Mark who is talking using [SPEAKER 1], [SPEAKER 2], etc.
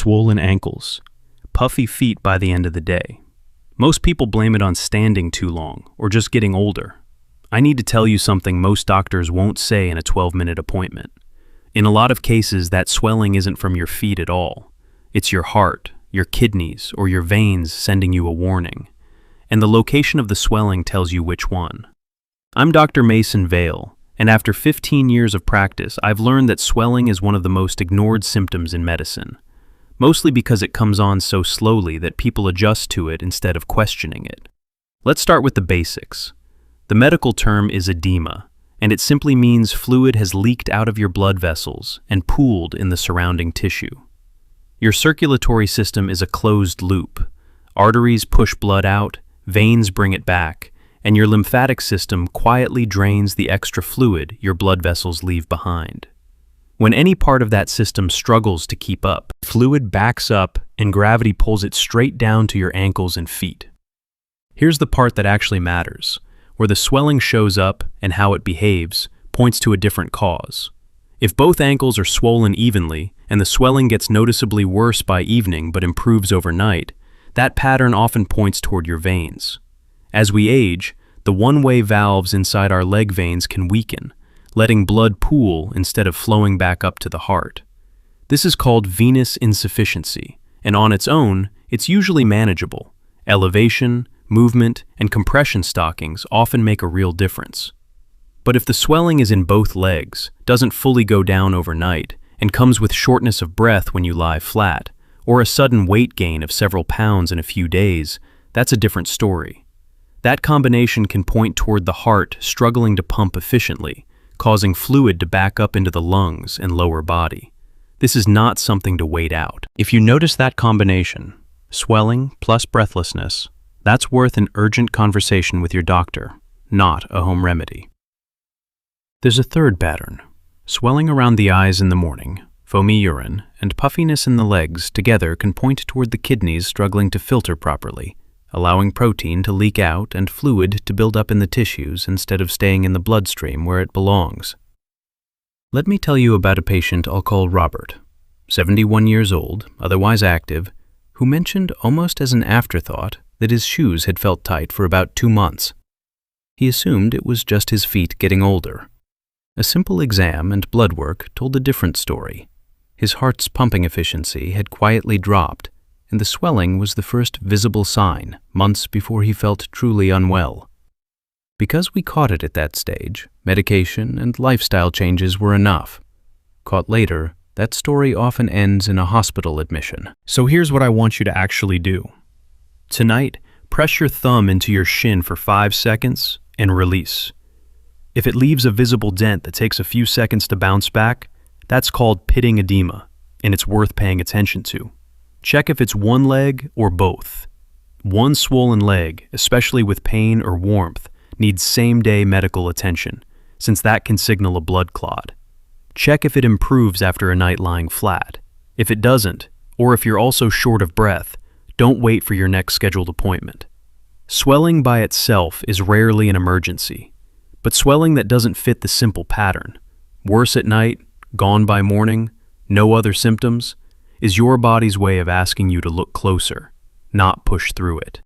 [SPEAKER 1] swollen ankles, puffy feet by the end of the day. Most people blame it on standing too long or just getting older. I need to tell you something most doctors won't say in a 12-minute appointment. In a lot of cases, that swelling isn't from your feet at all. It's your heart, your kidneys, or your veins sending you a warning. And the location of the swelling tells you which one. I'm Dr. Mason Vale, and after 15 years of practice, I've learned that swelling is one of the most ignored symptoms in medicine, mostly because it comes on so slowly that people adjust to it instead of questioning it. Let's start with the basics. The medical term is edema, and it simply means fluid has leaked out of your blood vessels and pooled in the surrounding tissue. Your circulatory system is a closed loop. Arteries push blood out, veins bring it back, and your lymphatic system quietly drains the extra fluid your blood vessels leave behind. When any part of that system struggles to keep up, fluid backs up and gravity pulls it straight down to your ankles and feet. Here's the part that actually matters. Where the swelling shows up and how it behaves points to a different cause. If both ankles are swollen evenly and the swelling gets noticeably worse by evening but improves overnight, that pattern often points toward your veins. As we age, the one-way valves inside our leg veins can weaken, letting blood pool instead of flowing back up to the heart. This is called venous insufficiency, and on its own, it's usually manageable. Elevation, movement, and compression stockings often make a real difference. But if the swelling is in both legs, doesn't fully go down overnight, and comes with shortness of breath when you lie flat, or a sudden weight gain of several pounds in a few days, that's a different story. That combination can point toward the heart struggling to pump efficiently, causing fluid to back up into the lungs and lower body. This is not something to wait out. If you notice that combination, swelling plus breathlessness, that's worth an urgent conversation with your doctor, not a home remedy. There's a third pattern. Swelling around the eyes in the morning, foamy urine, and puffiness in the legs together can point toward the kidneys struggling to filter properly, allowing protein to leak out and fluid to build up in the tissues instead of staying in the bloodstream where it belongs. Let me tell you about a patient I'll call Robert, 71 years old, otherwise active, who mentioned almost as an afterthought that his shoes had felt tight for about 2 months. He assumed it was just his feet getting older. A simple exam and blood work told a different story. His heart's pumping efficiency had quietly dropped, and the swelling was the first visible sign months before he felt truly unwell. Because we caught it at that stage, medication and lifestyle changes were enough. Caught later, that story often ends in a hospital admission. So here's what I want you to actually do. Tonight, press your thumb into your shin for 5 seconds and release. If it leaves a visible dent that takes a few seconds to bounce back, that's called pitting edema, and it's worth paying attention to. Check if it's one leg or both. One swollen leg, especially with pain or warmth, needs same-day medical attention, since that can signal a blood clot. Check if it improves after a night lying flat. If it doesn't, or if you're also short of breath, don't wait for your next scheduled appointment. Swelling by itself is rarely an emergency, but swelling that doesn't fit the simple pattern, worse at night, gone by morning, no other symptoms, is your body's way of asking you to look closer, not push through it.